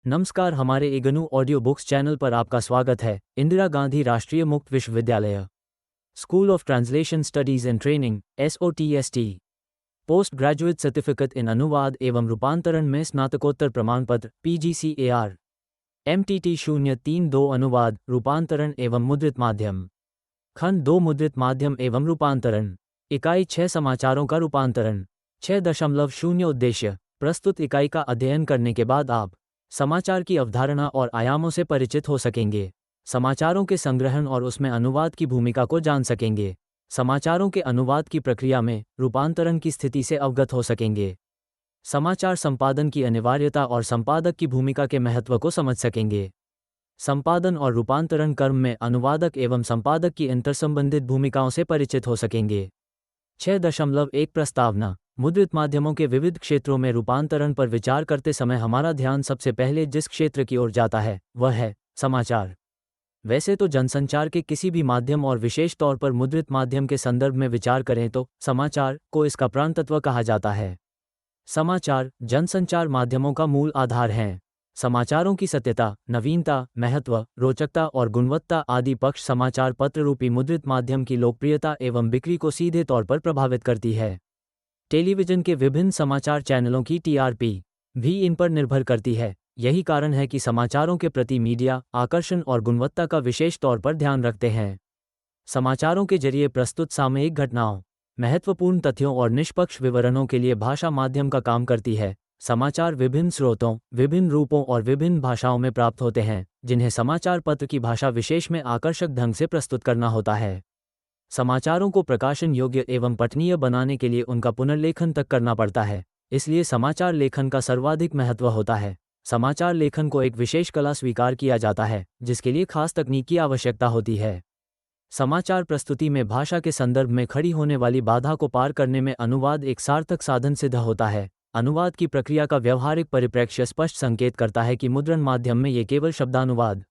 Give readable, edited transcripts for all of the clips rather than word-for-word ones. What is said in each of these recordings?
नमस्कार, हमारे IGNOU audio books channel पर आपका स्वागत है। इंदिरा गांधी राष्ट्रीय मुक्त विश्वविद्यालय, school of translation studies and training SOTST, post graduate certificate in अनुवाद एवं रूपांतरण में स्नातकोत्तर प्रमाण पत्र PGCAR MTT 032 अनुवाद, रूपांतरण एवं मुद्रित माध्यम, खंड 2 मुद्रित माध्यम एवं रूपांतरण, इकाई 6 समाचारों का रूपांतरण। 6.0 उद्देश्य। प्रस्तुत इकाई का अध्ययन करने के बाद आप समाचार की अवधारणा और आयामों से परिचित हो सकेंगे, समाचारों के संग्रहण और उसमें अनुवाद की भूमिका को जान सकेंगे, समाचारों के अनुवाद की प्रक्रिया में रूपांतरण की स्थिति से अवगत हो सकेंगे, समाचार संपादन की अनिवार्यता और संपादक की भूमिका के महत्व को समझ सकेंगे, संपादन और रूपांतरण कर्म में अनुवादक एवं संपादक की अंतर्संबंधित भूमिकाओं से परिचित हो सकेंगे। 6.1 प्रस्तावना। मुद्रित माध्यमों के विविध क्षेत्रों में रूपांतरण पर विचार करते समय हमारा ध्यान सबसे पहले जिस क्षेत्र की ओर जाता है वह है समाचार। वैसे तो जनसंचार के किसी भी माध्यम और विशेष तौर पर मुद्रित माध्यम के संदर्भ में विचार करें तो समाचार को इसका प्राणतत्व कहा जाता है। समाचार जनसंचार माध्यमों का मूल आधार हैं। समाचारों की सत्यता, नवीनता, महत्व, रोचकता और गुणवत्ता आदि पक्ष समाचार पत्र रूपी मुद्रित माध्यम की लोकप्रियता एवं बिक्री को सीधे तौर पर प्रभावित करती है। टेलीविजन के विभिन्न समाचार चैनलों की TRP भी इन पर निर्भर करती है। यही कारण है कि समाचारों के प्रति मीडिया आकर्षण और गुणवत्ता का विशेष तौर पर ध्यान रखते हैं। समाचारों के जरिए प्रस्तुत सामयिक घटनाओं, महत्वपूर्ण तथ्यों और निष्पक्ष विवरणों के लिए भाषा माध्यम का काम करती है। समाचार विभिन्न स्रोतों, विभिन्न रूपों और विभिन्न भाषाओं में प्राप्त होते हैं, जिन्हें समाचार पत्र की भाषा विशेष में आकर्षक ढंग से प्रस्तुत करना होता है। समाचारों को प्रकाशन योग्य एवं पठनीय बनाने के लिए उनका पुनर्लेखन तक करना पड़ता है, इसलिए समाचार लेखन का सर्वाधिक महत्व होता है। समाचार लेखन को एक विशेष कला स्वीकार किया जाता है, जिसके लिए खास तकनीक की आवश्यकता होती है। समाचार प्रस्तुति में भाषा के संदर्भ में खड़ी होने वाली बाधा को पार करने में अनुवाद एक सार्थक साधन सिद्ध होता है। अनुवाद की प्रक्रिया का व्यवहारिक परिप्रेक्ष्य स्पष्ट संकेत करता है कि मुद्रण माध्यम में ये केवल शब्दानुवाद,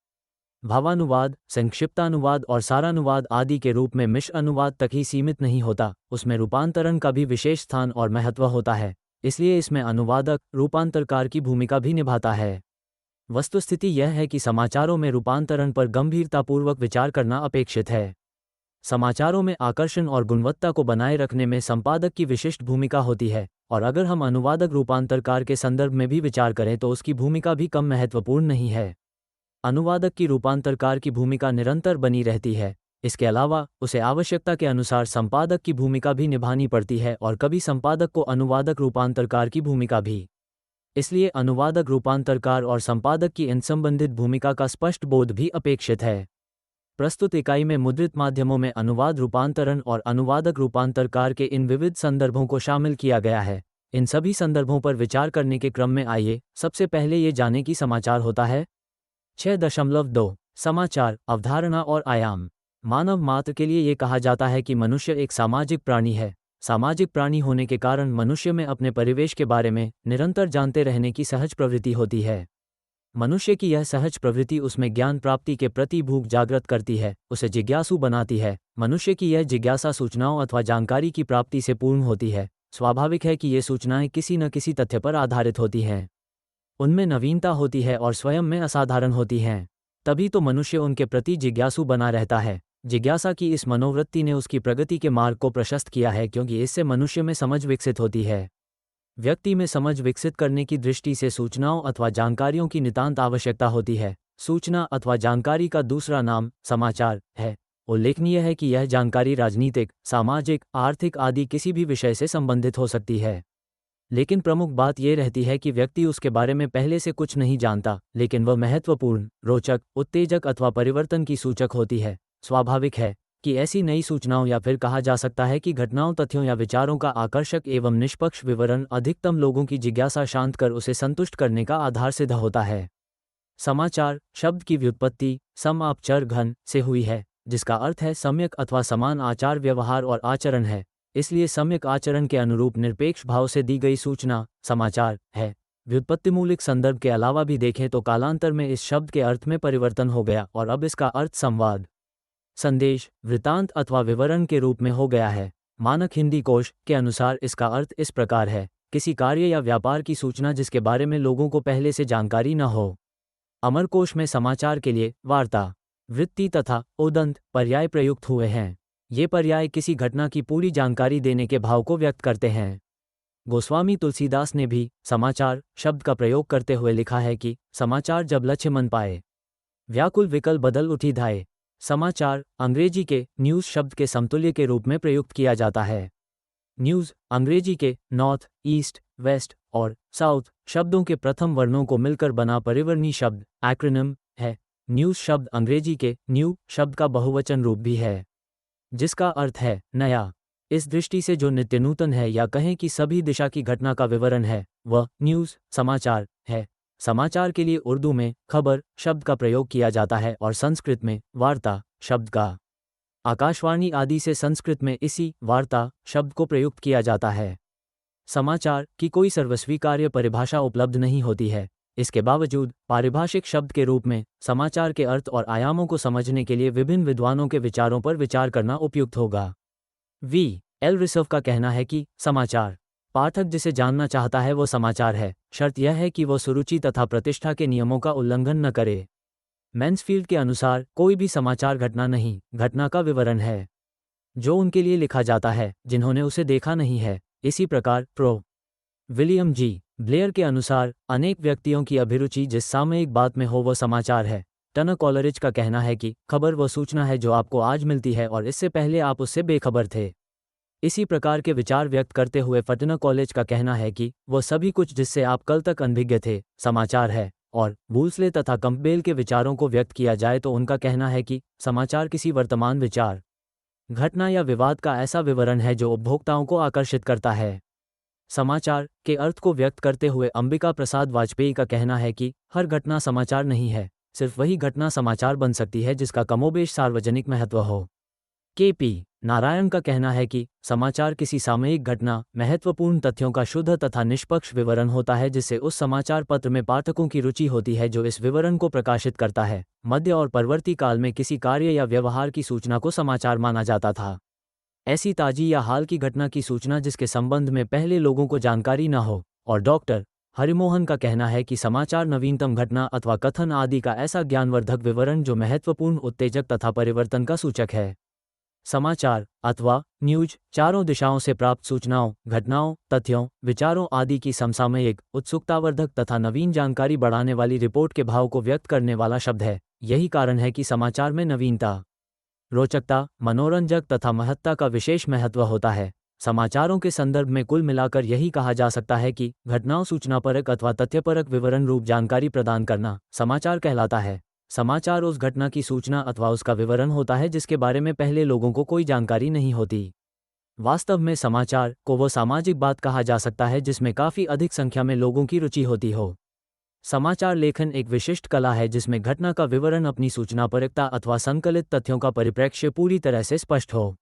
भावानुवाद, संक्षिप्तानुवाद और सारानुवाद आदि के रूप में मिश्र अनुवाद तक ही सीमित नहीं होता, उसमें रूपांतरण का भी विशेष स्थान और महत्व होता है। इसलिए इसमें अनुवादक रूपांतरकार की भूमिका भी निभाता है। वस्तुस्थिति यह है कि समाचारों में रूपांतरण पर गंभीरतापूर्वक विचार करना अपेक्षित है। समाचारों में आकर्षण और गुणवत्ता को बनाए रखने में संपादक की विशिष्ट भूमिका होती है, और अगर हम अनुवादक रूपांतरकार के संदर्भ में भी विचार करें तो उसकी भूमिका भी कम महत्वपूर्ण नहीं है। अनुवादक की रूपांतरकार की भूमिका निरंतर बनी रहती है। इसके अलावा उसे आवश्यकता के अनुसार संपादक की भूमिका भी निभानी पड़ती है और कभी संपादक को अनुवादक रूपांतरकार की भूमिका भी। इसलिए अनुवादक रूपांतरकार और संपादक की इन संबंधित भूमिका का स्पष्ट बोध भी अपेक्षित है। प्रस्तुत इकाई में मुद्रित माध्यमों में अनुवाद रूपांतरण और अनुवादक रूपांतरकार के इन विविध संदर्भों को शामिल किया गया है। इन सभी संदर्भों पर विचार करने के क्रम में आइए सबसे पहले ये जानें कि समाचार होता है। 6.2 समाचार, अवधारणा और आयाम। मानव मात्र के लिए ये कहा जाता है कि मनुष्य एक सामाजिक प्राणी है। सामाजिक प्राणी होने के कारण मनुष्य में अपने परिवेश के बारे में निरंतर जानते रहने की सहज प्रवृत्ति होती है। मनुष्य की यह सहज प्रवृत्ति उसमें ज्ञान प्राप्ति के प्रति भूख जागृत करती है, उसे जिज्ञासु बनाती है। मनुष्य की यह जिज्ञासा सूचनाओं अथवा जानकारी की प्राप्ति से पूर्ण होती है। स्वाभाविक है कि ये सूचनाएं किसी न किसी तथ्य पर आधारित होती हैं। उनमें नवीनता होती है और स्वयं में असाधारण होती हैं। तभी तो मनुष्य उनके प्रति जिज्ञासु बना रहता है। जिज्ञासा की इस मनोवृत्ति ने उसकी प्रगति के मार्ग को प्रशस्त किया है, क्योंकि इससे मनुष्य में समझ विकसित होती है। व्यक्ति में समझ विकसित करने की दृष्टि से सूचनाओं अथवा जानकारियों की नितांत आवश्यकता होती है। सूचना अथवा जानकारी का दूसरा नाम समाचार है। उल्लेखनीय है कि यह जानकारी राजनीतिक, सामाजिक, आर्थिक आदि किसी भी विषय से संबंधित हो सकती है। लेकिन प्रमुख बात यह रहती है कि व्यक्ति उसके बारे में पहले से कुछ नहीं जानता, लेकिन वह महत्वपूर्ण, रोचक, उत्तेजक अथवा परिवर्तन की सूचक होती है। स्वाभाविक है कि ऐसी नई सूचनाओं या फिर कहा जा सकता है कि घटनाओं, तथ्यों या विचारों का आकर्षक एवं निष्पक्ष विवरण अधिकतम लोगों की जिज्ञासा शांत कर उसे संतुष्ट करने का आधार सिद्ध होता है। समाचार शब्द की व्युत्पत्ति सम आप चर घन से हुई है, जिसका अर्थ है सम्यक अथवा समान आचार व्यवहार और आचरण है। इसलिए सम्यक आचरण के अनुरूप निरपेक्ष भाव से दी गई सूचना समाचार है। व्युत्पत्तिमूलक संदर्भ के अलावा भी देखें तो कालांतर में इस शब्द के अर्थ में परिवर्तन हो गया और अब इसका अर्थ संवाद, संदेश, वृत्तांत अथवा विवरण के रूप में हो गया है। मानक हिंदी कोश के अनुसार इसका अर्थ इस प्रकार है किसी कार्य या व्यापार की सूचना जिसके बारे में लोगों को पहले से जानकारी न हो। अमरकोश में समाचार के लिए वार्ता, वृत्ति तथा उदंत पर्याय प्रयुक्त हुए हैं। ये पर्याय किसी घटना की पूरी जानकारी देने के भाव को व्यक्त करते हैं। गोस्वामी तुलसीदास ने भी समाचार शब्द का प्रयोग करते हुए लिखा है कि समाचार जब लक्ष्य मन पाए, व्याकुल विकल बदल उठी धाये। समाचार अंग्रेजी के न्यूज़ शब्द के समतुल्य के रूप में प्रयुक्त किया जाता है। न्यूज़ अंग्रेजी के नॉर्थ, ईस्ट, वेस्ट और साउथ शब्दों के प्रथम वर्णों को मिलकर बना परिवर्णी शब्द एक्रोनिम है। न्यूज़ शब्द अंग्रेजी के न्यू शब्द का बहुवचन रूप भी है, जिसका अर्थ है नया। इस दृष्टि से जो नित्य नूतन है या कहें कि सभी दिशा की घटना का विवरण है, वह न्यूज़ समाचार है। समाचार के लिए उर्दू में खबर शब्द का प्रयोग किया जाता है और संस्कृत में वार्ता शब्द का। आकाशवाणी आदि से संस्कृत में इसी वार्ता शब्द को प्रयुक्त किया जाता है। समाचार की कोई सर्वस्वीकार्य परिभाषा उपलब्ध नहीं होती है। इसके बावजूद पारिभाषिक शब्द के रूप में समाचार के अर्थ और आयामों को समझने के लिए विभिन्न विद्वानों के विचारों पर विचार करना उपयुक्त होगा। V.L. रिसर्व का कहना है कि समाचार पाठक जिसे जानना चाहता है वो समाचार है, शर्त यह है कि वो सुरुचि तथा प्रतिष्ठा के नियमों का उल्लंघन न करे। मैन्सफील्ड के अनुसार कोई भी समाचार घटना नहीं, घटना का विवरण है जो उनके लिए लिखा जाता है जिन्होंने उसे देखा नहीं है। इसी प्रकार प्रो. विलियम जी. ब्लेयर के अनुसार अनेक व्यक्तियों की अभिरुचि जिस सामयिक बात में हो वो समाचार है। टर्नर कॉलरिज का कहना है कि खबर वो सूचना है जो आपको आज मिलती है और इससे पहले आप उससे बेखबर थे। इसी प्रकार के विचार व्यक्त करते हुए फटनर कॉलेज का कहना है कि वो सभी कुछ जिससे आप कल तक अनभिज्ञ थे समाचार है। और वुल्सले तथा कंपबेल के विचारों को व्यक्त किया जाए तो उनका कहना है कि समाचार किसी वर्तमान विचार, घटना या विवाद का ऐसा विवरण है जो उपभोक्ताओं को आकर्षित करता है। समाचार के अर्थ को व्यक्त करते हुए अंबिका प्रसाद वाजपेयी का कहना है कि हर घटना समाचार नहीं है, सिर्फ वही घटना समाचार बन सकती है जिसका कमोबेश सार्वजनिक महत्व हो। के.पी. नारायण का कहना है कि समाचार किसी सामयिक घटना, महत्वपूर्ण तथ्यों का शुद्ध तथा निष्पक्ष विवरण होता है जिससे उस समाचार पत्र में पाठकों की रुचि होती है जो इस विवरण को प्रकाशित करता है। मध्य और परवर्ती काल में किसी कार्य या व्यवहार की सूचना को समाचार माना जाता था। ऐसी ताजी या हाल की घटना की सूचना जिसके संबंध में पहले लोगों को जानकारी न हो। और डॉक्टर हरिमोहन का कहना है कि समाचार नवीनतम घटना अथवा कथन आदि का ऐसा ज्ञानवर्धक विवरण जो महत्वपूर्ण उत्तेजक तथा परिवर्तन का सूचक है। समाचार अथवा न्यूज चारों दिशाओं से प्राप्त सूचनाओं, घटनाओं, तथ्यों, विचारों आदि की समसामयिक, उत्सुकतावर्धक तथा नवीन जानकारी बढ़ाने वाली रिपोर्ट के भाव को व्यक्त करने वाला शब्द है। यही कारण है कि समाचार में नवीनता, रोचकता, मनोरंजक तथा महत्ता का विशेष महत्व होता है। समाचारों के संदर्भ में कुल मिलाकर यही कहा जा सकता है कि घटनाओं सूचनापरक अथवा तथ्यपरक विवरण रूप जानकारी प्रदान करना समाचार कहलाता है। समाचार उस घटना की सूचना अथवा उसका विवरण होता है जिसके बारे में पहले लोगों को कोई जानकारी नहीं होती। वास्तव में समाचार को वो सामाजिक बात कहा जा सकता है जिसमें काफ़ी अधिक संख्या में लोगों की रुचि होती हो। समाचार लेखन एक विशिष्ट कला है जिसमें घटना का विवरण अपनी सूचनापरकता अथवा संकलित तथ्यों का परिप्रेक्ष्य पूरी तरह से स्पष्ट हो।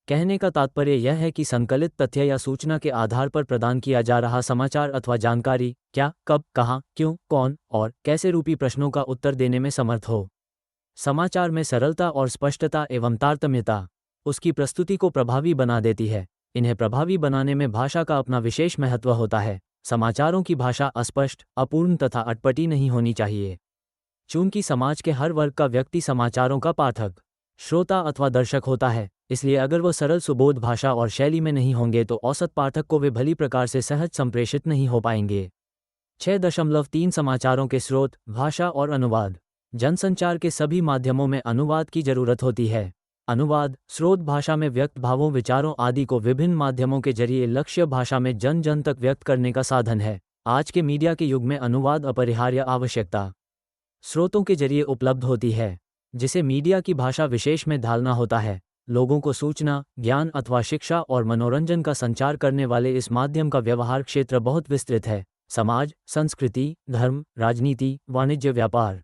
कहने का तात्पर्य यह है कि संकलित तथ्य या सूचना के आधार पर प्रदान किया जा रहा समाचार अथवा जानकारी क्या, कब, कहाँ, क्यों, कौन और कैसे रूपी प्रश्नों का उत्तर देने में समर्थ हो। समाचार में सरलता और स्पष्टता एवं तारतम्यता उसकी प्रस्तुति को प्रभावी बना देती है। इन्हें प्रभावी बनाने में भाषा का अपना विशेष महत्व होता है। समाचारों की भाषा अस्पष्ट, अपूर्ण तथा अटपटी नहीं होनी चाहिए। चूंकि समाज के हर वर्ग का व्यक्ति समाचारों का पाठक, श्रोता अथवा दर्शक होता है, इसलिए अगर वो सरल सुबोध भाषा और शैली में नहीं होंगे तो औसत पाठक को वे भली प्रकार से सहज संप्रेषित नहीं हो पाएंगे। 6.3 समाचारों के स्रोत, भाषा और अनुवाद। जनसंचार के सभी माध्यमों में अनुवाद की जरूरत होती है। अनुवाद स्रोत भाषा में व्यक्त भावों, विचारों आदि को विभिन्न माध्यमों के जरिए लक्ष्य भाषा में जन जन तक व्यक्त करने का साधन है। आज के मीडिया के युग में अनुवाद अपरिहार्य आवश्यकता स्रोतों के जरिए उपलब्ध होती है, जिसे मीडिया की भाषा विशेष में ढालना होता है। लोगों को सूचना, ज्ञान अथवा शिक्षा और मनोरंजन का संचार करने वाले इस माध्यम का व्यवहार क्षेत्र बहुत विस्तृत है। समाज, संस्कृति, धर्म, राजनीति, वाणिज्य, व्यापार,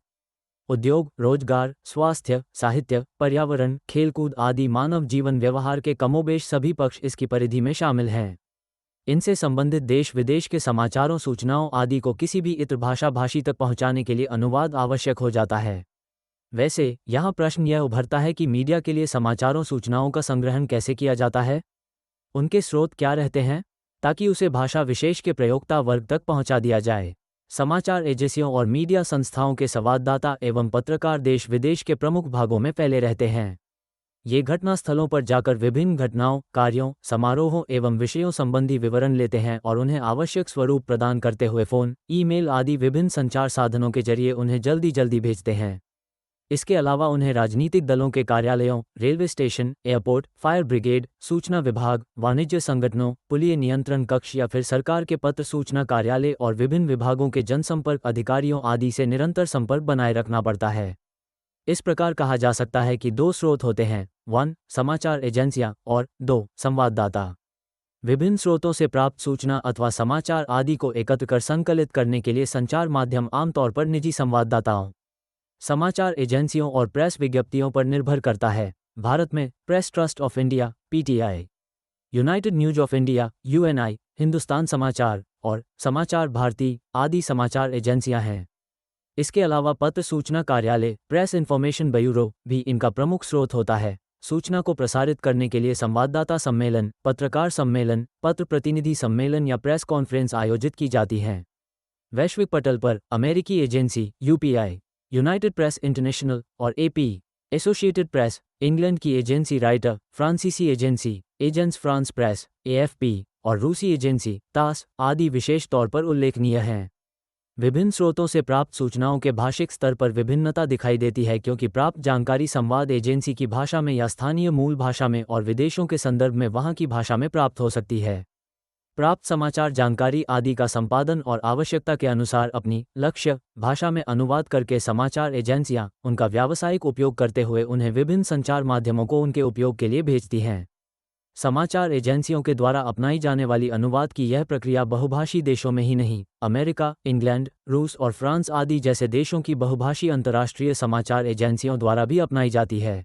उद्योग, रोजगार, स्वास्थ्य, साहित्य, पर्यावरण, खेलकूद आदि मानव जीवन व्यवहार के कमोबेश सभी पक्ष इसकी परिधि में शामिल हैं। इनसे संबंधित देश विदेश के समाचारों, सूचनाओं आदि को किसी भी इतर भाषा भाषी तक पहुंचाने के लिए अनुवाद आवश्यक हो जाता है। वैसे यहाँ प्रश्न यह उभरता है कि मीडिया के लिए समाचारों, सूचनाओं का संग्रहण कैसे किया जाता है? उनके स्रोत क्या रहते हैं? ताकि उसे भाषा विशेष के प्रयोक्ता वर्ग तक पहुंचा दिया जाए। समाचार एजेंसियों और मीडिया संस्थाओं के संवाददाता एवं पत्रकार देश विदेश के प्रमुख भागों में फैले रहते हैं। ये घटनास्थलों पर जाकर विभिन्न घटनाओं, कार्यों, समारोहों एवं विषयों संबंधी विवरण लेते हैं और उन्हें आवश्यक स्वरूप प्रदान करते हुए फ़ोन, ईमेल आदि विभिन्न संचार साधनों के जरिए उन्हें जल्दी भेजते हैं। इसके अलावा उन्हें राजनीतिक दलों के कार्यालयों, railway station, airport, fire brigade, सूचना विभाग, वाणिज्य संगठनों, पुलिस नियंत्रण कक्ष या फिर सरकार के पत्र सूचना कार्यालय और विभिन्न विभागों के जनसंपर्क अधिकारियों आदि से निरंतर संपर्क बनाए रखना पड़ता है। इस प्रकार कहा जा सकता है कि दो स्रोत होते हैं, 1. समाचार एजेंसियां और 2. संवाददाता। विभिन्न स्रोतों से प्राप्त सूचना अथवा समाचार आदि को एकत्र कर संकलित करने के लिए संचार माध्यम आमतौर पर निजी संवाददाताओं, समाचार एजेंसियों और प्रेस विज्ञप्तियों पर निर्भर करता है। भारत में press trust of India (PTI), United news of India (UNI), Hindustan समाचार और समाचार भारती आदि समाचार एजेंसियां हैं। इसके अलावा पत्र सूचना कार्यालय प्रेस इन्फॉर्मेशन ब्यूरो भी इनका प्रमुख स्रोत होता है। सूचना को प्रसारित करने के लिए संवाददाता सम्मेलन, पत्रकार सम्मेलन, पत्र प्रतिनिधि सम्मेलन या प्रेस कॉन्फ्रेंस आयोजित की जाती हैं। वैश्विक पटल पर अमेरिकी agency UPI, United press international और AP, एसोसिएटेड प्रेस, इंग्लैंड की एजेंसी राइटर, फ्रांसीसी agency agency France press AFP और रूसी एजेंसी TASS आदि विशेष तौर पर उल्लेखनीय हैं। विभिन्न स्रोतों से प्राप्त सूचनाओं के भाषिक स्तर पर विभिन्नता दिखाई देती है क्योंकि प्राप्त जानकारी संवाद एजेंसी की भाषा में या स्थानीय मूल भाषा में और विदेशों के संदर्भ में वहां की भाषा में प्राप्त हो सकती है। प्राप्त समाचार जानकारी आदि का संपादन और आवश्यकता के अनुसार अपनी लक्ष्य भाषा में अनुवाद करके समाचार एजेंसियां उनका व्यावसायिक उपयोग करते हुए उन्हें विभिन्न संचार माध्यमों को उनके उपयोग के लिए भेजती हैं। समाचार एजेंसियों के द्वारा अपनाई जाने वाली अनुवाद की यह प्रक्रिया बहुभाषी देशों में ही नहीं, अमेरिका, इंग्लैंड, रूस और फ्रांस आदि जैसे देशों की बहुभाषी अंतर्राष्ट्रीय समाचार एजेंसियों द्वारा भी अपनाई जाती है।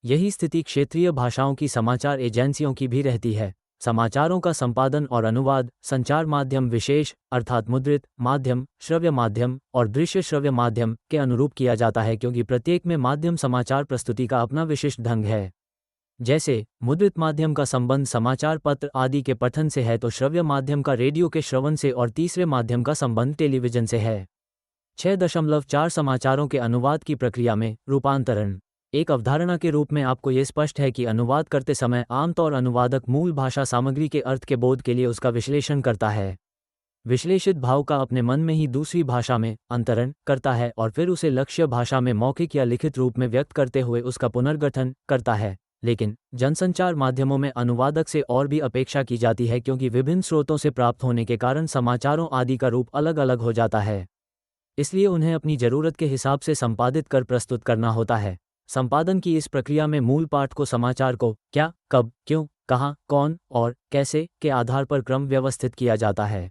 यही स्थिति क्षेत्रीय भाषाओं की समाचार एजेंसियों की भी रहती है। समाचारों का संपादन और अनुवाद संचार माध्यम विशेष अर्थात मुद्रित माध्यम, श्रव्य माध्यम और दृश्य श्रव्य माध्यम के अनुरूप किया जाता है क्योंकि प्रत्येक में माध्यम समाचार प्रस्तुति का अपना विशिष्ट ढंग है। जैसे मुद्रित माध्यम का संबंध समाचार पत्र आदि के पठन से है तो श्रव्य माध्यम का रेडियो के श्रवण से और तीसरे माध्यम का संबंध टेलीविजन से है। 6.4 समाचारों के अनुवाद की प्रक्रिया में रूपांतरण। एक अवधारणा के रूप में आपको ये स्पष्ट है कि अनुवाद करते समय आमतौर अनुवादक मूल भाषा सामग्री के अर्थ के बोध के लिए उसका विश्लेषण करता है। विश्लेषित भाव का अपने मन में ही दूसरी भाषा में अंतरण करता है और फिर उसे लक्ष्य भाषा में मौखिक या लिखित रूप में व्यक्त करते हुए उसका पुनर्गठन करता है। लेकिन जनसंचार माध्यमों में अनुवादक से और भी अपेक्षा की जाती है क्योंकि विभिन्न स्रोतों से प्राप्त होने के कारण समाचारों आदि का रूप अलग अलग हो जाता है। इसलिए उन्हें अपनी जरूरत के हिसाब से संपादित कर प्रस्तुत करना होता है। संपादन की इस प्रक्रिया में मूल पाठ को समाचार को क्या, कब, क्यों, कहाँ, कौन और कैसे के आधार पर क्रम व्यवस्थित किया जाता है।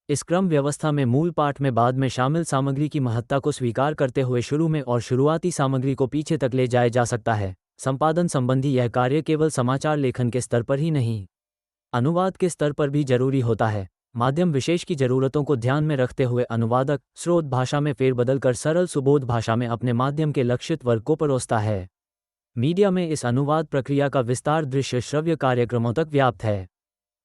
इस क्रम व्यवस्था में मूल पाठ में बाद में शामिल सामग्री की महत्ता को स्वीकार करते हुए शुरू में और शुरुआती सामग्री को पीछे तक ले जाया जा सकता है। संपादन संबंधी यह कार्य केवल समाचार लेखन के स्तर पर ही नहीं, अनुवाद के स्तर पर भी जरूरी होता है। माध्यम विशेष की जरूरतों को ध्यान में रखते हुए अनुवादक स्रोत भाषा में फेरबदल कर सरल सुबोध भाषा में अपने माध्यम के लक्षित वर्ग को परोसता है। मीडिया में इस अनुवाद प्रक्रिया का विस्तार दृश्य श्रव्य कार्यक्रमों तक व्याप्त है।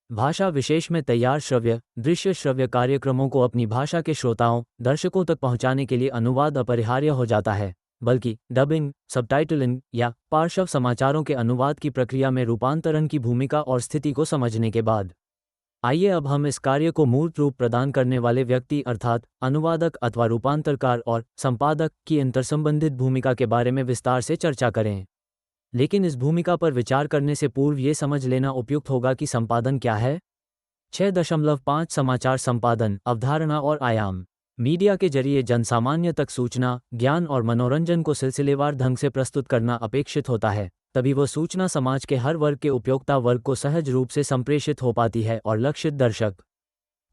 भाषा विशेष में तैयार श्रव्य दृश्य श्रव्य कार्यक्रमों को अपनी भाषा के श्रोताओं दर्शकों तक पहुंचाने के लिए अनुवाद अपरिहार्य हो जाता है, बल्कि डबिंग, सबटाइटलिंग या पार्श्व समाचारों के अनुवाद की प्रक्रिया में रूपांतरण की भूमिका और स्थिति को समझने के बाद आइए अब हम इस कार्य को मूर्त रूप प्रदान करने वाले व्यक्ति अर्थात अनुवादक अथवा रूपांतरकार और संपादक की अंतर्संबंधित भूमिका के बारे में विस्तार से चर्चा करें। लेकिन इस भूमिका पर विचार करने से पूर्व ये समझ लेना उपयुक्त होगा कि संपादन क्या है। 6.5 समाचार संपादन अवधारणा और आयाम। मीडिया के जरिए जनसामान्य तक सूचना, ज्ञान और मनोरंजन को सिलसिलेवार ढंग से प्रस्तुत करना अपेक्षित होता है, तभी वह सूचना समाज के हर वर्ग के उपयोक्ता वर्ग को सहज रूप से संप्रेषित हो पाती है और लक्षित दर्शक,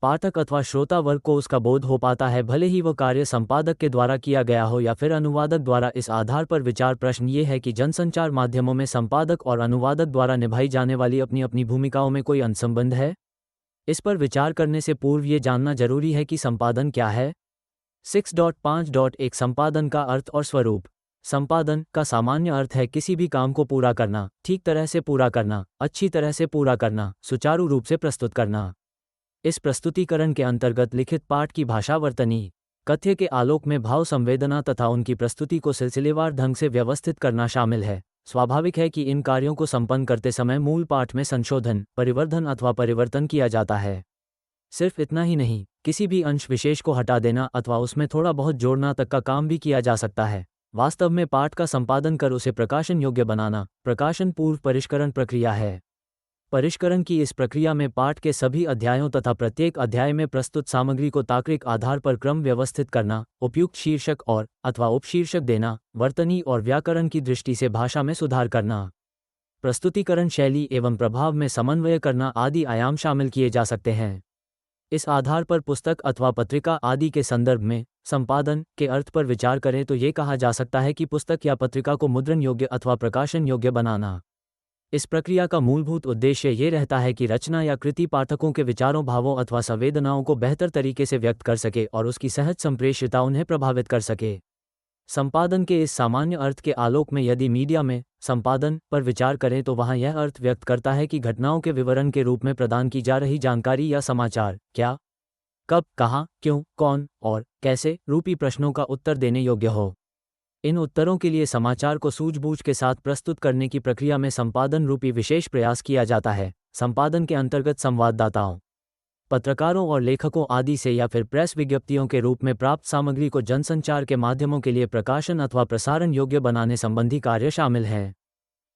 पाठक अथवा श्रोता वर्ग को उसका बोध हो पाता है, भले ही वह कार्य संपादक के द्वारा किया गया हो या फिर अनुवादक द्वारा। इस आधार पर विचार प्रश्न ये है कि जनसंचार माध्यमों में संपादक और अनुवादक द्वारा निभाई जाने वाली अपनी अपनी भूमिकाओं में कोई अंतर्संबंध है। इस पर विचार करने से पूर्व ये जानना जरूरी है कि संपादन क्या है। 6.5.1 संपादन का अर्थ और स्वरूप। संपादन का सामान्य अर्थ है किसी भी काम को पूरा करना, ठीक तरह से पूरा करना, अच्छी तरह से पूरा करना, सुचारू रूप से प्रस्तुत करना। इस प्रस्तुतिकरण के अंतर्गत लिखित पाठ की भाषा वर्तनी कथ्य के आलोक में भाव संवेदना तथा उनकी प्रस्तुति को सिलसिलेवार ढंग से व्यवस्थित करना शामिल है। स्वाभाविक है कि इन कार्यों को संपन्न करते समय मूल पाठ में संशोधन, परिवर्धन अथवा परिवर्तन किया जाता है। सिर्फ इतना ही नहीं, किसी भी अंश विशेष को हटा देना अथवा उसमें थोड़ा बहुत जोड़ना तक का काम भी किया जा सकता है। वास्तव में पाठ का संपादन कर उसे प्रकाशन योग्य बनाना प्रकाशन पूर्व परिष्करण प्रक्रिया है। परिष्करण की इस प्रक्रिया में पाठ के सभी अध्यायों तथा प्रत्येक अध्याय में प्रस्तुत सामग्री को तार्किक आधार पर क्रम व्यवस्थित करना, उपयुक्त शीर्षक और अथवा उपशीर्षक देना, वर्तनी और व्याकरण की दृष्टि से भाषा में सुधार करना, प्रस्तुतिकरण शैली एवं प्रभाव में समन्वय करना आदि आयाम शामिल किए जा सकते हैं। इस आधार पर पुस्तक अथवा पत्रिका आदि के संदर्भ में संपादन के अर्थ पर विचार करें तो ये कहा जा सकता है कि पुस्तक या पत्रिका को मुद्रण योग्य अथवा प्रकाशन योग्य बनाना। इस प्रक्रिया का मूलभूत उद्देश्य ये रहता है कि रचना या कृति पाठकों के विचारों, भावों अथवा संवेदनाओं को बेहतर तरीके से व्यक्त कर सके और उसकी सहज संप्रेषिता उन्हें प्रभावित कर सके। संपादन के इस सामान्य अर्थ के आलोक में यदि मीडिया में संपादन पर विचार करें तो वहाँ यह अर्थ व्यक्त करता है कि घटनाओं के विवरण के रूप में प्रदान की जा रही जानकारी या समाचार क्या, कब, कहाँ, क्यों, कौन और कैसे रूपी प्रश्नों का उत्तर देने योग्य हो। इन उत्तरों के लिए समाचार को सूझबूझ के साथ प्रस्तुत करने की प्रक्रिया में संपादन रूपी विशेष प्रयास किया जाता है। संपादन के अंतर्गत संवाददाताओं, पत्रकारों और लेखकों आदि से या फिर प्रेस विज्ञप्तियों के रूप में प्राप्त सामग्री को जनसंचार के माध्यमों के लिए प्रकाशन अथवा प्रसारण योग्य बनाने संबंधी कार्य शामिल हैं।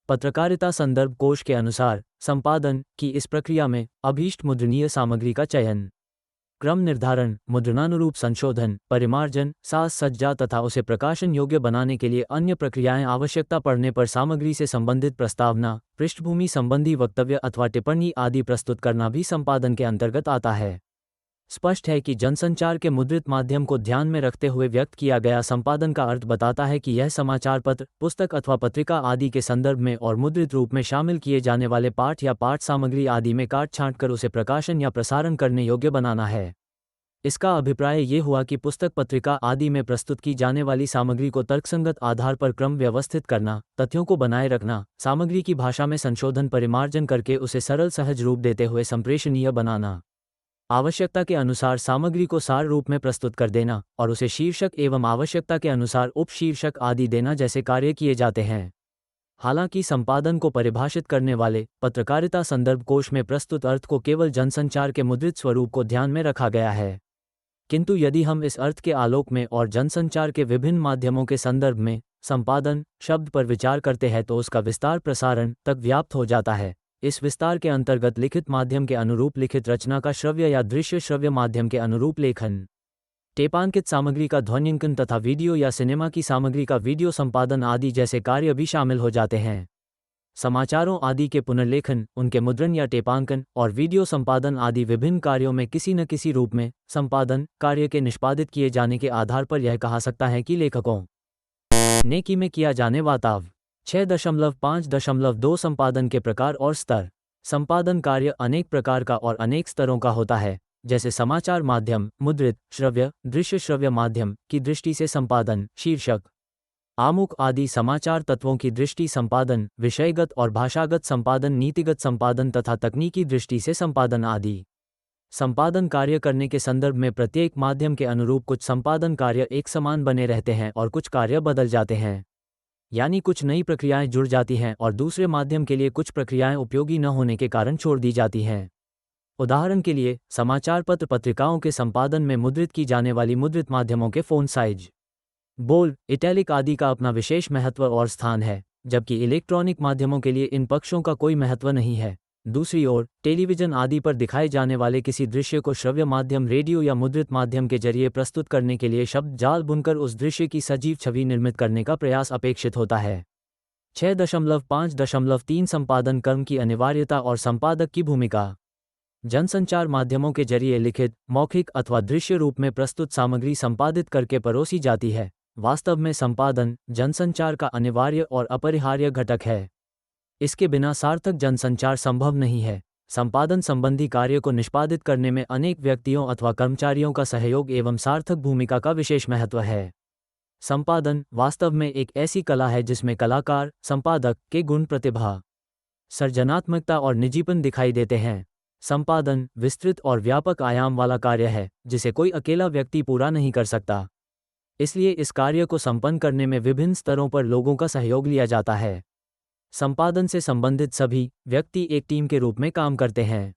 पत्रकारिता संदर्भ कोश के अनुसार संपादन की इस प्रक्रिया में अभीष्ट मुद्रणीय सामग्री का चयन, क्रम निर्धारण, मुद्रणानुरूप संशोधन, परिमार्जन, साज सज्जा तथा उसे प्रकाशन योग्य बनाने के लिए अन्य प्रक्रियाएं आवश्यकता पड़ने पर सामग्री से संबंधित प्रस्तावना, पृष्ठभूमि संबंधी वक्तव्य अथवा टिप्पणी आदि प्रस्तुत करना भी संपादन के अंतर्गत आता है। स्पष्ट है कि जनसंचार के मुद्रित माध्यम को ध्यान में रखते हुए व्यक्त किया गया संपादन का अर्थ बताता है कि यह समाचार पत्र, पुस्तक अथवा पत्रिका आदि के संदर्भ में और मुद्रित रूप में शामिल किए जाने वाले पाठ या पाठ सामग्री आदि में काट छांट कर उसे प्रकाशन या प्रसारण करने योग्य बनाना है। इसका अभिप्राय ये हुआ कि पुस्तक, पत्रिका आदि में प्रस्तुत की जाने वाली सामग्री को तर्कसंगत आधार पर क्रम व्यवस्थित करना, तथ्यों को बनाए रखना, सामग्री की भाषा में संशोधन, परिमार्जन करके उसे सरल सहज रूप देते हुए संप्रेषणीय बनाना, आवश्यकता के अनुसार सामग्री को सार रूप में प्रस्तुत कर देना और उसे शीर्षक एवं आवश्यकता के अनुसार उपशीर्षक आदि देना जैसे कार्य किए जाते हैं। हालांकि संपादन को परिभाषित करने वाले पत्रकारिता संदर्भ कोश में प्रस्तुत अर्थ को केवल जनसंचार के मुद्रित स्वरूप को ध्यान में रखा गया है, किंतु यदि हम इस अर्थ के आलोक में और जनसंचार के विभिन्न माध्यमों के संदर्भ में संपादन शब्द पर विचार करते हैं तो उसका विस्तार प्रसारण तक व्याप्त हो जाता है। इस विस्तार के अंतर्गत लिखित माध्यम के अनुरूप लिखित रचना का श्रव्य या दृश्य श्रव्य माध्यम के अनुरूप लेखन, टेपांकित सामग्री का ध्वन्यांकन तथा वीडियो या सिनेमा की सामग्री का वीडियो संपादन आदि जैसे कार्य भी शामिल हो जाते हैं। समाचारों आदि के पुनर्लेखन, उनके मुद्रण या टेपांकन और वीडियो संपादन आदि विभिन्न कार्यों में किसी न किसी रूप में संपादन कार्य के निष्पादित किए जाने के आधार पर यह कहा सकता है कि लेखकों ने की में किया जाने वाताव 6.5.2 संपादन के प्रकार और स्तर। संपादन कार्य अनेक प्रकार का और अनेक स्तरों का होता है, जैसे समाचार माध्यम, मुद्रित, श्रव्य, दृश्य श्रव्य माध्यम की दृष्टि से संपादन, शीर्षक, आमुख आदि समाचार तत्वों की दृष्टि संपादन, विषयगत और भाषागत संपादन, नीतिगत संपादन तथा तकनीकी दृष्टि से संपादन आदि। संपादन कार्य करने के संदर्भ में प्रत्येक माध्यम के अनुरूप कुछ संपादन कार्य एक समान बने रहते हैं और कुछ कार्य बदल जाते हैं, यानी कुछ नई प्रक्रियाएं जुड़ जाती हैं और दूसरे माध्यम के लिए कुछ प्रक्रियाएं उपयोगी न होने के कारण छोड़ दी जाती हैं। उदाहरण के लिए समाचार पत्र पत्रिकाओं के संपादन में मुद्रित की जाने वाली मुद्रित माध्यमों के फ़ॉन्ट साइज, बोल्ड, इटैलिक आदि का अपना विशेष महत्व और स्थान है, जबकि इलेक्ट्रॉनिक माध्यमों के लिए इन पक्षों का कोई महत्व नहीं है। दूसरी ओर टेलीविजन आदि पर दिखाए जाने वाले किसी दृश्य को श्रव्य माध्यम, रेडियो या मुद्रित माध्यम के जरिए प्रस्तुत करने के लिए शब्द जाल बुनकर उस दृश्य की सजीव छवि निर्मित करने का प्रयास अपेक्षित होता है। 6.5.3 संपादन कर्म की अनिवार्यता और संपादक की भूमिका। जनसंचार माध्यमों के जरिए लिखित, मौखिक अथवा दृश्य रूप में प्रस्तुत सामग्री संपादित करके परोसी जाती है। वास्तव में संपादन जनसंचार का अनिवार्य और अपरिहार्य घटक है। इसके बिना सार्थक जनसंचार संभव नहीं है। संपादन संबंधी कार्य को निष्पादित करने में अनेक व्यक्तियों अथवा कर्मचारियों का सहयोग एवं सार्थक भूमिका का विशेष महत्व है। संपादन वास्तव में एक ऐसी कला है जिसमें कलाकार, संपादक के गुण, प्रतिभा, सर्जनात्मकता और निजीपन दिखाई देते हैं। संपादन विस्तृत और व्यापक आयाम वाला कार्य है जिसे कोई अकेला व्यक्ति पूरा नहीं कर सकता। इसलिए इस कार्य को संपन्न करने में विभिन्न स्तरों पर लोगों का सहयोग लिया जाता है। संपादन से संबंधित सभी व्यक्ति एक टीम के रूप में काम करते हैं।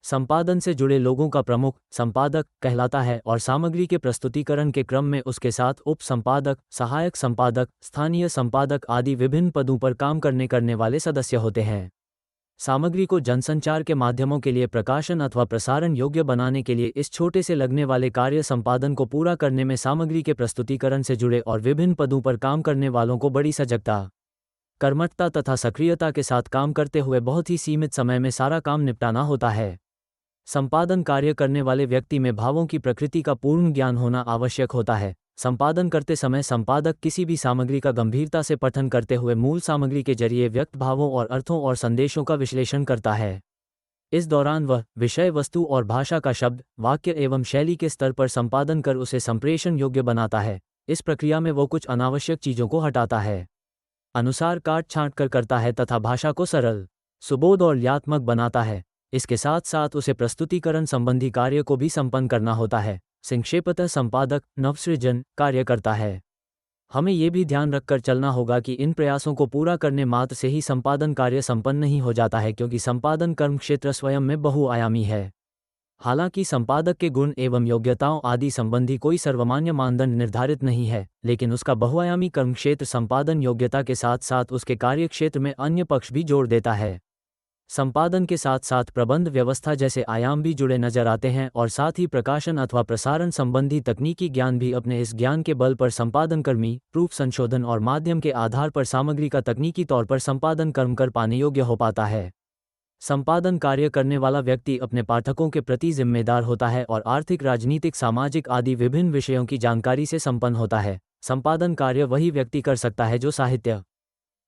संपादन से जुड़े लोगों का प्रमुख संपादक कहलाता है और सामग्री के प्रस्तुतिकरण के क्रम में उसके साथ उप संपादक, सहायक संपादक, स्थानीय संपादक आदि विभिन्न पदों पर काम करने वाले सदस्य होते हैं। सामग्री को जनसंचार के माध्यमों के लिए प्रकाशन अथवा प्रसारण योग्य बनाने के लिए इस छोटे से लगने वाले कार्य संपादन को पूरा करने में सामग्री के प्रस्तुतिकरण से जुड़े और विभिन्न पदों पर काम करने वालों को बड़ी सजगता, कर्मठता तथा सक्रियता के साथ काम करते हुए बहुत ही सीमित समय में सारा काम निपटाना होता है। संपादन कार्य करने वाले व्यक्ति में भावों की प्रकृति का पूर्ण ज्ञान होना आवश्यक होता है। संपादन करते समय संपादक किसी भी सामग्री का गंभीरता से पठन करते हुए मूल सामग्री के जरिए व्यक्त भावों और अर्थों और संदेशों का विश्लेषण करता है। इस दौरान वह विषय वस्तु और भाषा का शब्द, वाक्य एवं शैली के स्तर पर संपादन कर उसे संप्रेषण योग्य बनाता है। इस प्रक्रिया में वो कुछ अनावश्यक चीज़ों को हटाता है, अनुसार काट छांट कर करता है तथा भाषा को सरल, सुबोध और ल्यात्मक बनाता है। इसके साथ साथ उसे प्रस्तुतिकरण संबंधी कार्य को भी संपन्न करना होता है। संक्षेपतः संपादक नवसृजन कार्य करता है। हमें ये भी ध्यान रखकर चलना होगा कि इन प्रयासों को पूरा करने मात्र से ही संपादन कार्य संपन्न नहीं हो जाता है, क्योंकि संपादन कर्म क्षेत्र स्वयं में बहुआयामी है। हालांकि संपादक के गुण एवं योग्यताओं आदि संबंधी कोई सर्वमान्य मानदंड निर्धारित नहीं है, लेकिन उसका बहुआयामी कर्म क्षेत्र संपादन योग्यता के साथ साथ उसके कार्य क्षेत्र में अन्य पक्ष भी जोड़ देता है। संपादन के साथ साथ प्रबंध व्यवस्था जैसे आयाम भी जुड़े नजर आते हैं और साथ ही प्रकाशन अथवा प्रसारण संबंधी तकनीकी ज्ञान भी अपने इस ज्ञान के बल पर संपादनकर्मी प्रूफ संशोधन और माध्यम के आधार पर सामग्री का तकनीकी तौर पर संपादन कर्म कर पाने योग्य हो पाता है। संपादन कार्य करने वाला व्यक्ति अपने पाठकों के प्रति जिम्मेदार होता है और आर्थिक, राजनीतिक, सामाजिक आदि विभिन्न विषयों की जानकारी से संपन्न होता है। संपादन कार्य वही व्यक्ति कर सकता है जो साहित्य,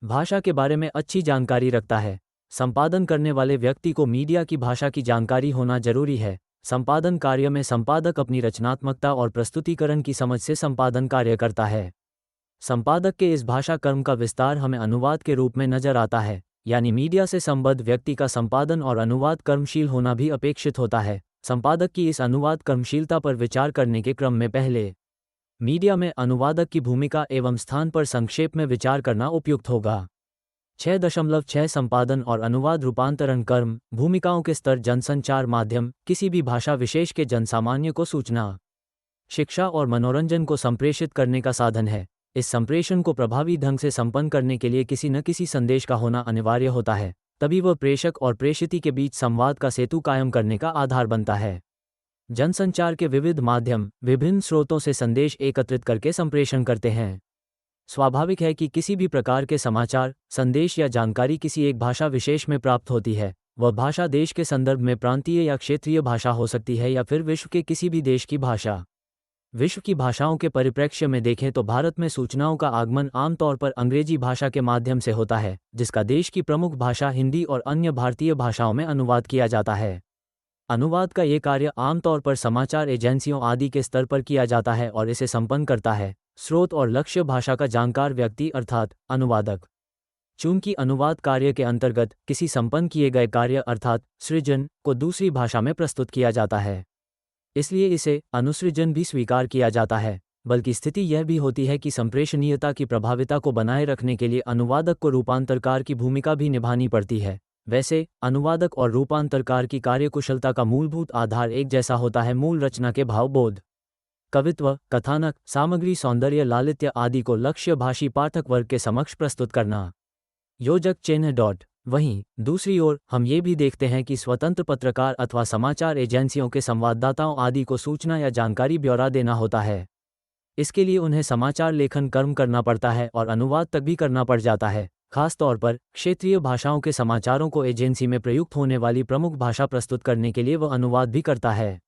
भाषा के बारे में अच्छी जानकारी रखता है। संपादन करने वाले व्यक्ति को मीडिया की भाषा की जानकारी होना जरूरी है। संपादन कार्य में संपादक अपनी रचनात्मकता और प्रस्तुतिकरण की समझ से संपादन कार्य करता है। संपादक के इस भाषा कर्म का विस्तार हमें अनुवाद के रूप में नजर आता है, यानी मीडिया से संबद्ध व्यक्ति का संपादन और अनुवाद कर्मशील होना भी अपेक्षित होता है। संपादक की इस अनुवाद कर्मशीलता पर विचार करने के क्रम में पहले मीडिया में अनुवादक की भूमिका एवं स्थान पर संक्षेप में विचार करना उपयुक्त होगा। 6.6 संपादन और अनुवाद रूपांतरण कर्म भूमिकाओं के स्तर जनसंचार माध्यम किसी भी भाषा विशेष के जनसामान्य को सूचना, शिक्षा और मनोरंजन को संप्रेषित करने का साधन है। इस संप्रेषण को प्रभावी ढंग से संपन्न करने के लिए किसी न किसी संदेश का होना अनिवार्य होता है, तभी वह प्रेषक और प्रेषिती के बीच संवाद का सेतु कायम करने का आधार बनता है। जनसंचार के विविध माध्यम विभिन्न स्रोतों से संदेश एकत्रित करके संप्रेषण करते हैं। स्वाभाविक है कि किसी भी प्रकार के समाचार, संदेश या जानकारी किसी एक भाषा विशेष में प्राप्त होती है। वह भाषा देश के संदर्भ में प्रांतीय या क्षेत्रीय भाषा हो सकती है या फिर विश्व के किसी भी देश की भाषा। विश्व की भाषाओं के परिप्रेक्ष्य में देखें तो भारत में सूचनाओं का आगमन आमतौर पर अंग्रेजी भाषा के माध्यम से होता है, जिसका देश की प्रमुख भाषा हिंदी और अन्य भारतीय भाषाओं में अनुवाद किया जाता है। अनुवाद का ये कार्य आमतौर पर समाचार एजेंसियों आदि के स्तर पर किया जाता है और इसे संपन्न करता है स्रोत और लक्ष्य भाषा का जानकार व्यक्ति अर्थात अनुवादक। चूंकि अनुवाद कार्य के अंतर्गत किसी संपन्न किए गए कार्य अर्थात सृजन को दूसरी भाषा में प्रस्तुत किया जाता है, इसलिए इसे अनुसृजन भी स्वीकार किया जाता है। बल्कि स्थिति यह भी होती है कि संप्रेषणीयता की प्रभाविता को बनाए रखने के लिए अनुवादक को रूपांतरकार की भूमिका भी निभानी पड़ती है। वैसे अनुवादक और रूपांतरकार की कार्यकुशलता का मूलभूत आधार एक जैसा होता है, मूल रचना के भावबोध, कवित्व, कथानक, सामग्री, सौंदर्य, लालित्य आदि को लक्ष्य भाषी पाठक वर्ग के समक्ष प्रस्तुत करना। योजक चिन्ह डॉट। वहीं दूसरी ओर हम ये भी देखते हैं कि स्वतंत्र पत्रकार अथवा समाचार एजेंसियों के संवाददाताओं आदि को सूचना या जानकारी ब्यौरा देना होता है। इसके लिए उन्हें समाचार लेखन कर्म करना पड़ता है और अनुवाद तक भी करना पड़ जाता है। खास तौर पर क्षेत्रीय भाषाओं के समाचारों को एजेंसी में प्रयुक्त होने वाली प्रमुख भाषा प्रस्तुत करने के लिए वह अनुवाद भी करता है,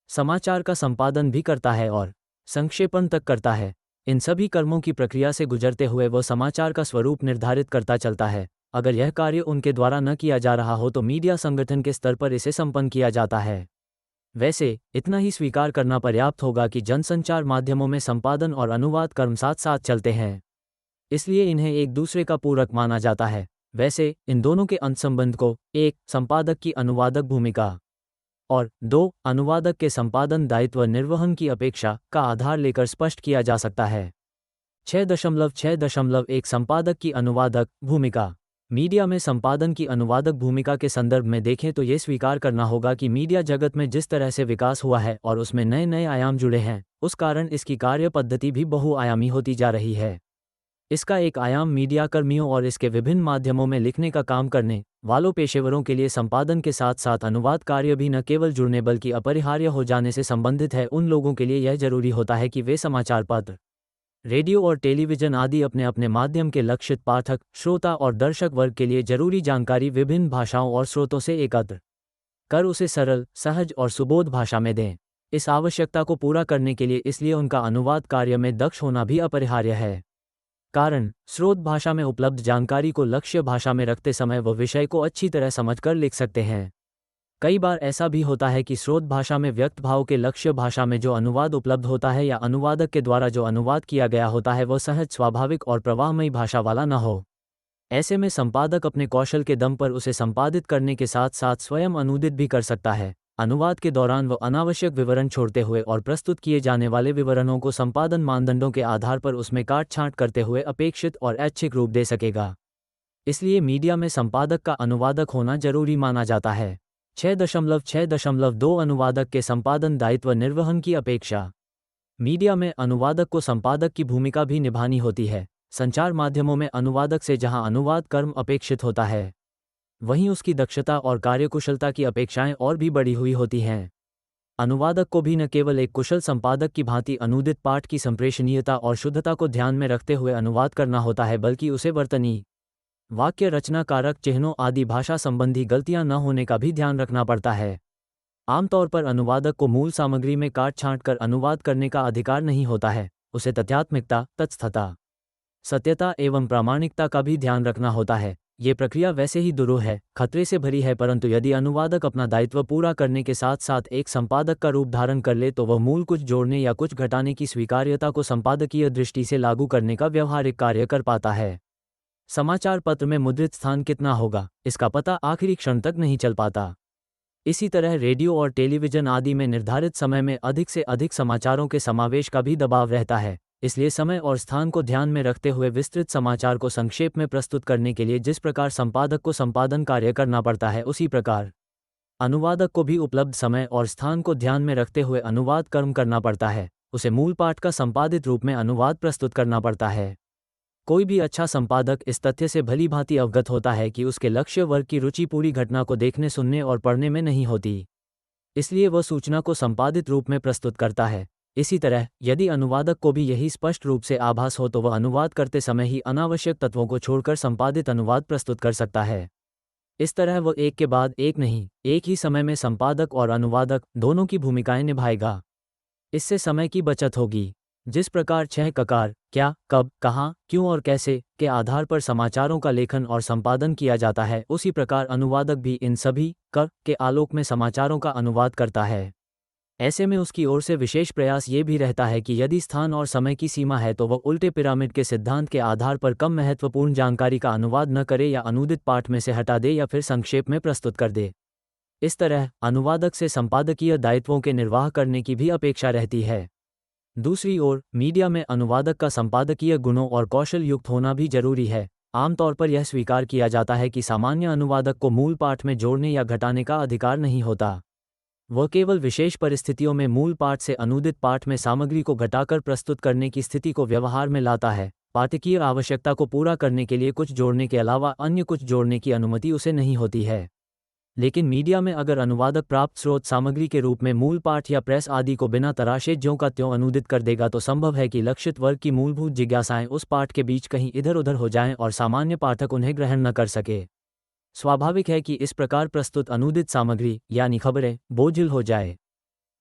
समाचार का संपादन भी करता है और संक्षेपण तक करता है। इन सभी कर्मों की प्रक्रिया से गुजरते हुए वह समाचार का स्वरूप निर्धारित करता चलता है। अगर यह कार्य उनके द्वारा न किया जा रहा हो तो मीडिया संगठन के स्तर पर इसे संपन्न किया जाता है। वैसे इतना ही स्वीकार करना पर्याप्त होगा कि जनसंचार माध्यमों में संपादन और अनुवाद कर्म साथ साथ चलते हैं, इसलिए इन्हें एक दूसरे का पूरक माना जाता है। वैसे इन दोनों के अंतर्संबंध को 1. संपादक की अनुवादक भूमिका और 2. अनुवादक के संपादन दायित्व निर्वहन की अपेक्षा का आधार लेकर स्पष्ट किया जा सकता है। 6.6.1 संपादक की अनुवादक भूमिका। मीडिया में संपादन की अनुवादक भूमिका के संदर्भ में देखें तो ये स्वीकार करना होगा कि मीडिया जगत में जिस तरह से विकास हुआ है और उसमें नए नए आयाम जुड़े हैं, उस कारण इसकी कार्य पद्धति भी बहुआयामी होती जा रही है। इसका एक आयाम मीडिया कर्मियों और इसके विभिन्न माध्यमों में लिखने का काम करने वालों पेशेवरों के लिए संपादन के साथ साथ अनुवाद कार्य भी न केवल जुड़ने बल्कि अपरिहार्य हो जाने से संबंधित है। उन लोगों के लिए यह जरूरी होता है कि वे समाचार पत्र, रेडियो और टेलीविजन आदि अपने अपने माध्यम के लक्षित पाठक, श्रोता और दर्शक वर्ग के लिए जरूरी जानकारी विभिन्न भाषाओं और स्रोतों से एकत्र कर उसे सरल, सहज और सुबोध भाषा में दें। इस आवश्यकता को पूरा करने के लिए इसलिए उनका अनुवाद कार्य में दक्ष होना भी अपरिहार्य है। कारण स्रोत भाषा में उपलब्ध जानकारी को लक्ष्य भाषा में रखते समय वह विषय को अच्छी तरह समझकर लिख सकते हैं। कई बार ऐसा भी होता है कि स्रोत भाषा में व्यक्त भाव के लक्ष्य भाषा में जो अनुवाद उपलब्ध होता है या अनुवादक के द्वारा जो अनुवाद किया गया होता है वह सहज, स्वाभाविक और प्रवाहमयी भाषा वाला न हो। ऐसे में संपादक अपने कौशल के दम पर उसे संपादित करने के साथ साथ स्वयं अनुदित भी कर सकता है। अनुवाद के दौरान वह अनावश्यक विवरण छोड़ते हुए और प्रस्तुत किए जाने वाले विवरणों को संपादन मानदंडों के आधार पर उसमें काट छांट करते हुए अपेक्षित और ऐच्छिक रूप दे सकेगा। इसलिए मीडिया में संपादक का अनुवादक होना जरूरी माना जाता है। 6.6.2 अनुवादक के संपादन दायित्व निर्वहन की अपेक्षा। मीडिया में अनुवादक को संपादक की भूमिका भी निभानी होती है। संचार माध्यमों में अनुवादक से जहां अनुवाद कर्म अपेक्षित होता है, वहीं उसकी दक्षता और कार्यकुशलता की अपेक्षाएं और भी बढ़ी हुई होती हैं। अनुवादक को भी न केवल एक कुशल संपादक की भांति अनुदित पाठ की संप्रेषणीयता और शुद्धता को ध्यान में रखते हुए अनुवाद करना होता है, बल्कि उसे वर्तनी, वाक्य रचना, कारक चिह्नों आदि भाषा संबंधी गलतियां न होने का भी ध्यान रखना पड़ता है। आमतौर पर अनुवादक को मूल सामग्री में काट छांट कर अनुवाद करने का अधिकार नहीं होता है। उसे तथ्यात्मकता, तत्स्थता, सत्यता एवं प्रामाणिकता का भी ध्यान रखना होता है। ये प्रक्रिया वैसे ही दुरूह है, खतरे से भरी है, परंतु यदि अनुवादक अपना दायित्व पूरा करने के साथ साथ एक संपादक का रूप धारण कर ले तो वह मूल कुछ जोड़ने या कुछ घटाने की स्वीकार्यता को संपादकीय दृष्टि से लागू करने का व्यवहारिक कार्य कर पाता है। समाचार पत्र में मुद्रित स्थान कितना होगा, इसका पता आखिरी क्षण तक नहीं चल पाता। इसी तरह रेडियो और टेलीविजन आदि में निर्धारित समय में अधिक से अधिक समाचारों के समावेश का भी दबाव रहता है। इसलिए समय और स्थान को ध्यान में रखते हुए विस्तृत समाचार को संक्षेप में प्रस्तुत करने के लिए जिस प्रकार संपादक को संपादन कार्य करना पड़ता है, उसी प्रकार अनुवादक को भी उपलब्ध समय और स्थान को ध्यान में रखते हुए अनुवाद कर्म करना पड़ता है। उसे मूल पाठ का संपादित रूप में अनुवाद प्रस्तुत करना पड़ता है। कोई भी अच्छा संपादक इस तथ्य से भली भांति अवगत होता है कि उसके लक्ष्य वर्ग की रुचि पूरी घटना को देखने, सुनने और पढ़ने में नहीं होती, इसलिए वह सूचना को संपादित रूप में प्रस्तुत करता है। इसी तरह यदि अनुवादक को भी यही स्पष्ट रूप से आभास हो तो वह अनुवाद करते समय ही अनावश्यक तत्वों को छोड़कर संपादित अनुवाद प्रस्तुत कर सकता है। इस तरह वह एक के बाद एक नहीं, एक ही समय में संपादक और अनुवादक दोनों की भूमिकाएं निभाएगा। इससे समय की बचत होगी। जिस प्रकार 6 ककार, क्या, कब, कहाँ, क्यों और कैसे के आधार पर समाचारों का लेखन और संपादन किया जाता है, उसी प्रकार अनुवादक भी इन सभी क के आलोक में समाचारों का अनुवाद करता है। ऐसे में उसकी ओर से विशेष प्रयास ये भी रहता है कि यदि स्थान और समय की सीमा है तो वह उल्टे पिरामिड के सिद्धांत के आधार पर कम महत्वपूर्ण जानकारी का अनुवाद न करे या अनुदित पाठ में से हटा दे या फिर संक्षेप में प्रस्तुत कर दे। इस तरह अनुवादक से संपादकीय दायित्वों के निर्वाह करने की भी अपेक्षा रहती है। दूसरी ओर मीडिया में अनुवादक का संपादकीय गुणों और कौशल युक्त होना भी जरूरी है। आमतौर पर यह स्वीकार किया जाता है कि सामान्य अनुवादक को मूल पाठ में जोड़ने या घटाने का अधिकार नहीं होता। वह केवल विशेष परिस्थितियों में मूल पाठ से अनुदित पाठ में सामग्री को घटाकर प्रस्तुत करने की स्थिति को व्यवहार में लाता है। पाठकीय आवश्यकता को पूरा करने के लिए कुछ जोड़ने के अलावा अन्य कुछ जोड़ने की अनुमति उसे नहीं होती है। लेकिन मीडिया में अगर अनुवादक प्राप्त स्रोत सामग्री के रूप में मूल पाठ या प्रेस आदि को बिना तराशे ज्यों का त्यों अनुदित कर देगा तो संभव है कि लक्षित वर्ग की मूलभूत जिज्ञासाएं उस पाठ के बीच कहीं इधर उधर हो जाएं और सामान्य पाठक उन्हें ग्रहण न कर सके। स्वाभाविक है कि इस प्रकार प्रस्तुत अनुदित सामग्री यानी खबरें बोझिल हो जाए।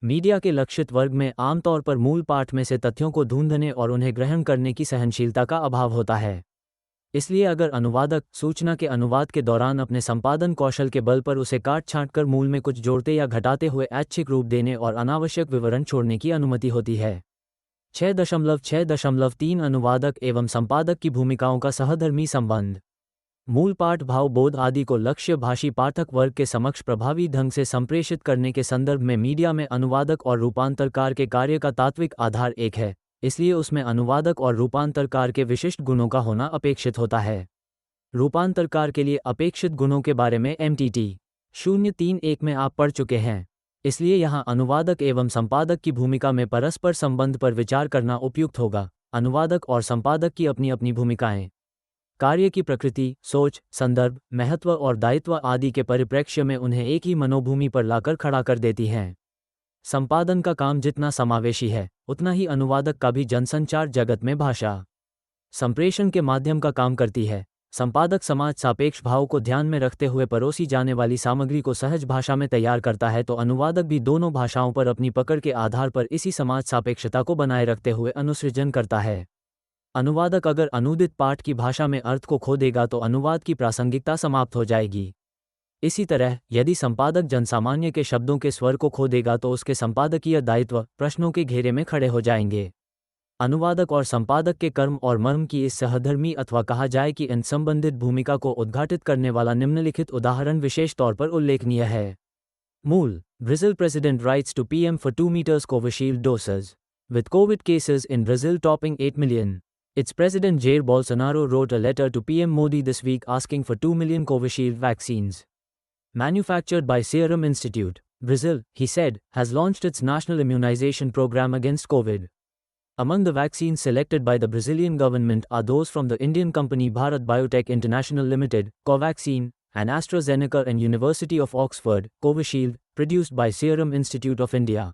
मीडिया के लक्षित वर्ग में आमतौर पर मूल पाठ में से तथ्यों को ढूंढने और उन्हें ग्रहण करने की सहनशीलता का अभाव होता है। इसलिए अगर अनुवादक सूचना के अनुवाद के दौरान अपने संपादन कौशल के बल पर उसे काट छांट कर मूल में कुछ जोड़ते या घटाते हुए ऐच्छिक रूप देने और अनावश्यक विवरण छोड़ने की अनुमति होती है। 6.6.3 अनुवादक एवं संपादक की भूमिकाओं का सहधर्मी संबंध। मूल पाठ भाव बोध आदि को लक्ष्य भाषी पाठक वर्ग के समक्ष प्रभावी ढंग से संप्रेषित करने के संदर्भ में मीडिया में अनुवादक और रूपांतरकार के कार्य का तात्विक आधार एक है, इसलिए उसमें अनुवादक और रूपांतरकार के विशिष्ट गुणों का होना अपेक्षित होता है। रूपांतरकार के लिए अपेक्षित गुणों के बारे में MTT 031 में आप पढ़ चुके हैं, इसलिए यहाँ अनुवादक एवं संपादक की भूमिका में परस्पर संबंध पर विचार करना उपयुक्त होगा। अनुवादक और संपादक की अपनी अपनी भूमिकाएं कार्य की प्रकृति, सोच, संदर्भ, महत्व और दायित्व आदि के परिप्रेक्ष्य में उन्हें एक ही मनोभूमि पर लाकर खड़ा कर देती हैं। संपादन का काम जितना समावेशी है, उतना ही अनुवादक का भी जनसंचार जगत में भाषा संप्रेषण के माध्यम का काम करती है। संपादक समाज सापेक्ष भाव को ध्यान में रखते हुए परोसी जाने वाली सामग्री को सहज भाषा में तैयार करता है, तो अनुवादक भी दोनों भाषाओं पर अपनी पकड़ के आधार पर इसी समाज सापेक्षता को बनाए रखते हुए अनुसृजन करता है। अनुवादक अगर अनुदित पाठ की भाषा में अर्थ को खो देगा तो अनुवाद की प्रासंगिकता समाप्त हो जाएगी। इसी तरह यदि संपादक जनसामान्य के शब्दों के स्वर को खो देगा तो उसके संपादकीय दायित्व प्रश्नों के घेरे में खड़े हो जाएंगे। अनुवादक और संपादक के कर्म और मर्म की इस सहधर्मी अथवा कहा जाए कि इन संबंधित भूमिका को उद्घाटित करने वाला निम्नलिखित उदाहरण विशेष तौर पर उल्लेखनीय है। मूल Brazil president writes to PM for 2 meters Covishield doses. With COVID cases in Brazil topping 8 million. Its President Jair Bolsonaro wrote a letter to PM Modi this week asking for 2 million Covishield vaccines. Manufactured by Serum Institute, Brazil, he said, has launched its national immunization program against COVID. Among the vaccines selected by the Brazilian government are those from the Indian company Bharat Biotech International Limited, Covaxin, and AstraZeneca and University of Oxford, Covishield, produced by Serum Institute of India.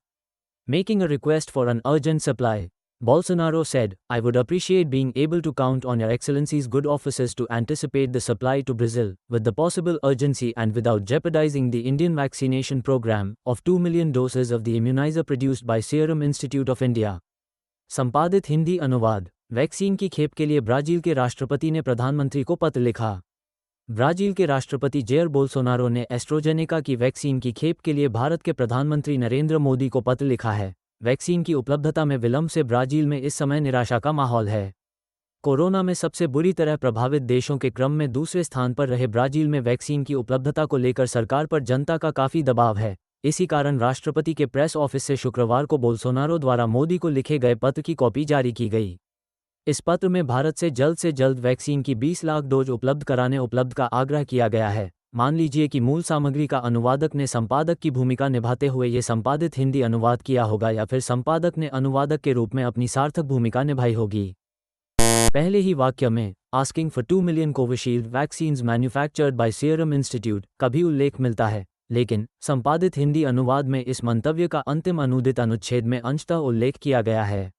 Making a request for an urgent supply, Bolsonaro said, "I would appreciate being able to count on Your Excellency's good offices to anticipate the supply to Brazil, with the possible urgency and without jeopardizing the Indian vaccination program, of 2 million doses of the immunizer produced by Serum Institute of India." संपादित हिंदी अनुवाद। Vaccine की खेप के लिए Brazil के राष्ट्रपति ने प्रधानमंत्री को पत्र लिखा। ब्राजील के राष्ट्रपति जेयर बोल्सोनारो ने एस्ट्राजेनेका की वैक्सीन की खेप के लिए भारत के प्रधानमंत्री नरेंद्र मोदी को पत्र लिखा है। वैक्सीन की उपलब्धता में विलंब से ब्राजील में इस समय निराशा का माहौल है। कोरोना में सबसे बुरी तरह प्रभावित देशों के क्रम में दूसरे स्थान पर रहे ब्राजील में वैक्सीन की उपलब्धता को लेकर सरकार पर जनता का काफ़ी दबाव है। इसी कारण राष्ट्रपति के प्रेस ऑफिस से शुक्रवार को बोल्सोनारो द्वारा मोदी को लिखे गए पत्र की कॉपी जारी की गई। इस पत्र में भारत से जल्द वैक्सीन की 20 लाख डोज उपलब्ध का आग्रह किया गया है। मान लीजिए कि मूल सामग्री का अनुवादक ने संपादक की भूमिका निभाते हुए ये संपादित हिंदी अनुवाद किया होगा या फिर संपादक ने अनुवादक के रूप में अपनी सार्थक भूमिका निभाई होगी। पहले ही वाक्य में asking for 2 million Covishield vaccines manufactured by serum institute का भी उल्लेख मिलता है, लेकिन संपादित हिंदी अनुवाद में इस मंतव्य का अंतिम अनुदित अनुच्छेद में अंशतः उल्लेख किया गया है।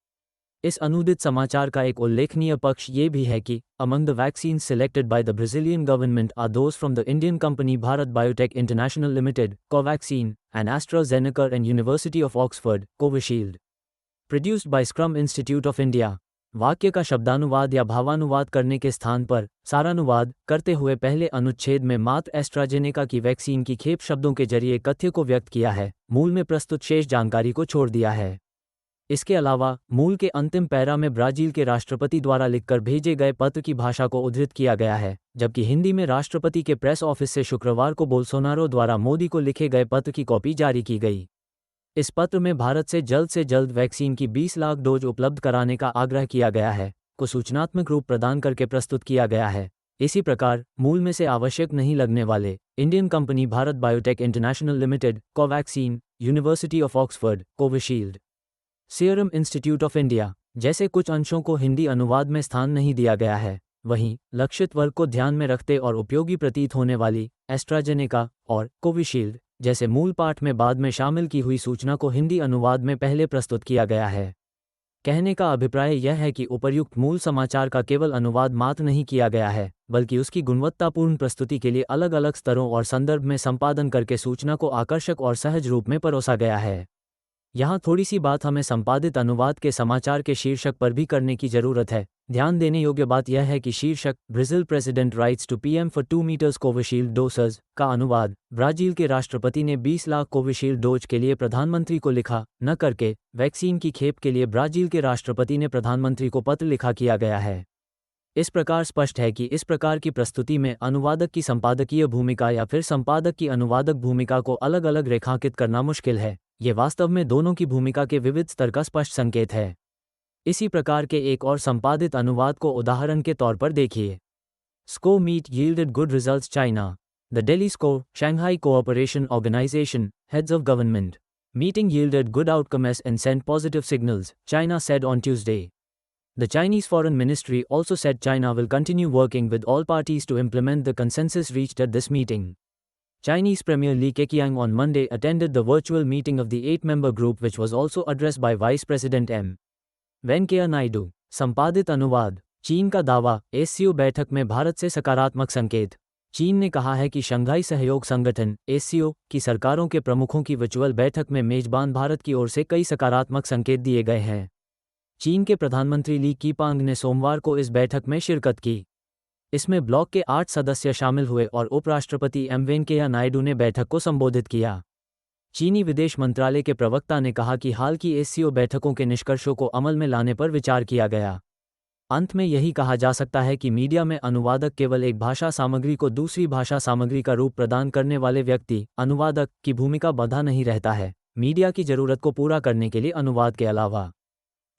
इस अनुदित समाचार का एक उल्लेखनीय पक्ष ये भी है कि among the vaccines selected by the Brazilian government are those from the Indian company Bharat Biotech International Limited, Covaxin, and AstraZeneca and University of Oxford, Covishield, produced by Serum Institute of India. वाक्य का शब्दानुवाद या भावानुवाद करने के स्थान पर सारानुवाद करते हुए पहले अनुच्छेद में मात्र एस्ट्राजेनेका की वैक्सीन की खेप शब्दों के जरिए कथ्य को व्यक्त किया है, मूल में प्रस्तुत शेष जानकारी को छोड़ दिया है। इसके अलावा मूल के अंतिम पैरा में ब्राजील के राष्ट्रपति द्वारा लिखकर भेजे गए पत्र की भाषा को उद्धृत किया गया है, जबकि हिंदी में राष्ट्रपति के प्रेस ऑफिस से शुक्रवार को बोल्सोनारो द्वारा मोदी को लिखे गए पत्र की कॉपी जारी की गई। इस पत्र में भारत से जल्द वैक्सीन की 20 लाख डोज उपलब्ध कराने का आग्रह किया गया है, को सूचनात्मक रूप प्रदान करके प्रस्तुत किया गया है। इसी प्रकार मूल में से आवश्यक नहीं लगने वाले Indian company Bharat Biotech International Limited, Covaxin, university of Oxford, Covishield, serum institute of India जैसे कुछ अंशों को हिंदी अनुवाद में स्थान नहीं दिया गया है। वहीं लक्षित वर्ग को ध्यान में रखते और उपयोगी प्रतीत होने वाली एस्ट्राजेनेका और कोविशील्ड जैसे मूल पाठ में बाद में शामिल की हुई सूचना को हिंदी अनुवाद में पहले प्रस्तुत किया गया है। कहने का अभिप्राय यह है कि उपर्युक्त मूल समाचार का केवल अनुवाद मात्र नहीं किया गया है, बल्कि उसकी गुणवत्तापूर्ण प्रस्तुति के लिए अलग अलग स्तरों और संदर्भ में संपादन करके सूचना को आकर्षक और सहज रूप में परोसा गया है। यहाँ थोड़ी सी बात हमें संपादित अनुवाद के समाचार के शीर्षक पर भी करने की जरूरत है। ध्यान देने योग्य बात यह है कि शीर्षक Brazil president writes to PM for 2 metres Covishield dosage का अनुवाद ब्राजील के राष्ट्रपति ने 20 लाख कोविशील्ड डोज के लिए प्रधानमंत्री को लिखा न करके वैक्सीन की खेप के लिए ब्राजील के राष्ट्रपति ने प्रधानमंत्री को पत्र लिखा किया गया है। इस प्रकार स्पष्ट है कि इस प्रकार की प्रस्तुति में अनुवादक की संपादकीय भूमिका या फिर संपादक की अनुवादक भूमिका को अलग अलग रेखांकित करना मुश्किल है। ये वास्तव में दोनों की भूमिका के विविध स्तर का स्पष्ट संकेत है। इसी प्रकार के एक और संपादित अनुवाद को उदाहरण के तौर पर देखिए। SCO meet yielded good results China. The Delhi SCO, Shanghai Cooperation Organization, heads of government. Meeting yielded good outcomes and sent positive signals, China said on Tuesday. The Chinese Foreign Ministry also said China will continue working with all parties to implement the consensus reached at this meeting. Chinese Premier Li Keqiang on Monday attended the virtual meeting of the 8-member group which was also addressed by Vice President M. Venkaiah Naidu. संपादित अनुवाद। चीन का दावा, SCO बैठक में भारत से सकारात्मक संकेत। चीन ने कहा है कि शंघाई सहयोग संगठन एससीओ की सरकारों के प्रमुखों की वर्चुअल बैठक में मेजबान भारत की ओर से कई सकारात्मक संकेत दिए गए हैं। चीन के प्रधानमंत्री ली कीपांग ने सोमवार को इस बैठक में शिरकत की। इसमें ब्लॉक के 8 सदस्य शामिल हुए और उपराष्ट्रपति एम वेंकैया नायडू ने बैठक को संबोधित किया। चीनी विदेश मंत्रालय के प्रवक्ता ने कहा कि हाल की एससीओ बैठकों के निष्कर्षों को अमल में लाने पर विचार किया गया। अंत में यही कहा जा सकता है कि मीडिया में अनुवादक केवल एक भाषा सामग्री को दूसरी भाषा सामग्री का रूप प्रदान करने वाले व्यक्ति, अनुवादक, की भूमिका बंधा नहीं रहता है। मीडिया की जरूरत को पूरा करने के लिए अनुवाद के अलावा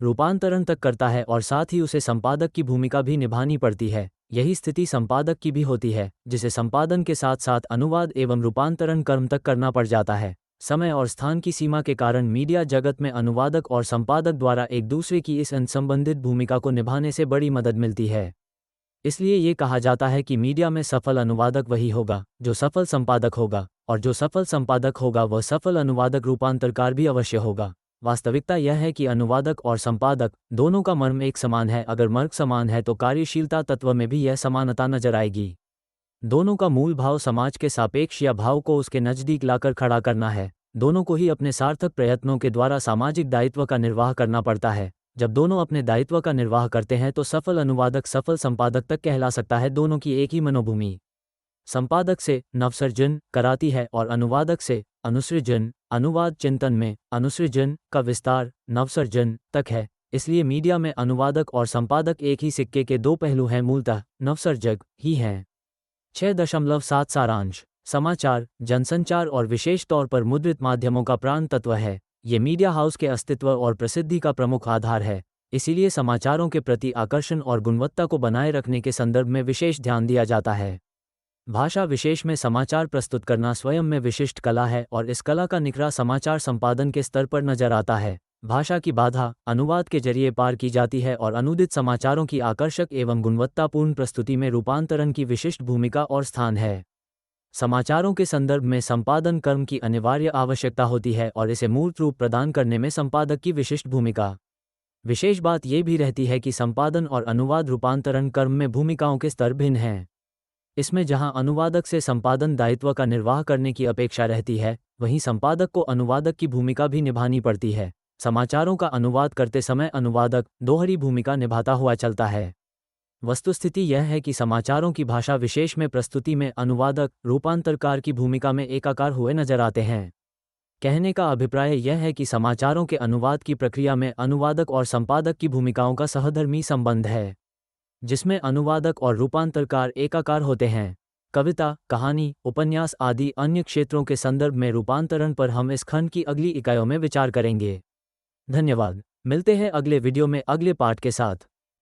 रूपांतरण तक करता है और साथ ही उसे संपादक की भूमिका भी निभानी पड़ती है। यही स्थिति संपादक की भी होती है, जिसे संपादन के साथ साथ अनुवाद एवं रूपांतरण कर्म तक करना पड़ जाता है। समय और स्थान की सीमा के कारण मीडिया जगत में अनुवादक और संपादक द्वारा एक दूसरे की इस संबंधित भूमिका को निभाने से बड़ी मदद मिलती है। इसलिए ये कहा जाता है कि मीडिया में सफल अनुवादक वही होगा जो सफल संपादक होगा, और जो सफल संपादक होगा वह सफल अनुवादक रूपांतरकार भी अवश्य होगा। वास्तविकता यह है कि अनुवादक और संपादक दोनों का मर्म एक समान है। अगर मर्म समान है तो कार्यशीलता तत्व में भी यह समानता नजर आएगी। दोनों का मूल भाव समाज के सापेक्ष या भाव को उसके नज़दीक लाकर खड़ा करना है। दोनों को ही अपने सार्थक प्रयत्नों के द्वारा सामाजिक दायित्व का निर्वाह करना पड़ता है। जब दोनों अपने दायित्व का निर्वाह करते हैं तो सफल अनुवादक सफल संपादक तक कहला सकता है। दोनों की एक ही मनोभूमि संपादक से नवसृजन कराती है और अनुवादक से अनुसृजन, अनुवाद चिंतन में अनुसृजन का विस्तार नवसर्जन तक है। इसलिए मीडिया में अनुवादक और संपादक एक ही सिक्के के दो पहलू हैं, मूलतः नवसर्जक ही हैं। 6.7 सारांश। समाचार, जनसंचार और विशेष तौर पर मुद्रित माध्यमों का प्राण तत्व है। ये मीडिया हाउस के अस्तित्व और प्रसिद्धि का प्रमुख आधार है। इसीलिए समाचारों के प्रति आकर्षण और गुणवत्ता को बनाए रखने के संदर्भ में विशेष ध्यान दिया जाता है। भाषा विशेष में समाचार प्रस्तुत करना स्वयं में विशिष्ट कला है और इस कला का निखरा समाचार संपादन के स्तर पर नजर आता है। भाषा की बाधा अनुवाद के जरिए पार की जाती है और अनुदित समाचारों की आकर्षक एवं गुणवत्तापूर्ण प्रस्तुति में रूपांतरण की विशिष्ट भूमिका और स्थान है। समाचारों के संदर्भ में संपादन कर्म की अनिवार्य आवश्यकता होती है और इसे मूर्त रूप प्रदान करने में संपादक की विशिष्ट भूमिका। विशेष बात यह भी रहती है कि संपादन और अनुवाद रूपांतरण कर्म में भूमिकाओं के स्तर भिन्न हैं। इसमें जहां अनुवादक से संपादन दायित्व का निर्वाह करने की अपेक्षा रहती है, वहीं संपादक को अनुवादक की भूमिका भी निभानी पड़ती है। समाचारों का अनुवाद करते समय अनुवादक दोहरी भूमिका निभाता हुआ चलता है। वस्तुस्थिति यह है कि समाचारों की भाषा विशेष में प्रस्तुति में अनुवादक रूपांतरकार की भूमिका में एकाकार हुए नजर आते हैं। कहने का अभिप्राय यह है कि समाचारों के अनुवाद की प्रक्रिया में अनुवादक और संपादक की भूमिकाओं का सहधर्मी संबंध है, जिसमें अनुवादक और रूपांतरकार एकाकार होते हैं। कविता, कहानी, उपन्यास आदि अन्य क्षेत्रों के संदर्भ में रूपांतरण पर हम इस खंड की अगली इकाइयों में विचार करेंगे। धन्यवाद। मिलते हैं अगले वीडियो में अगले पाठ के साथ।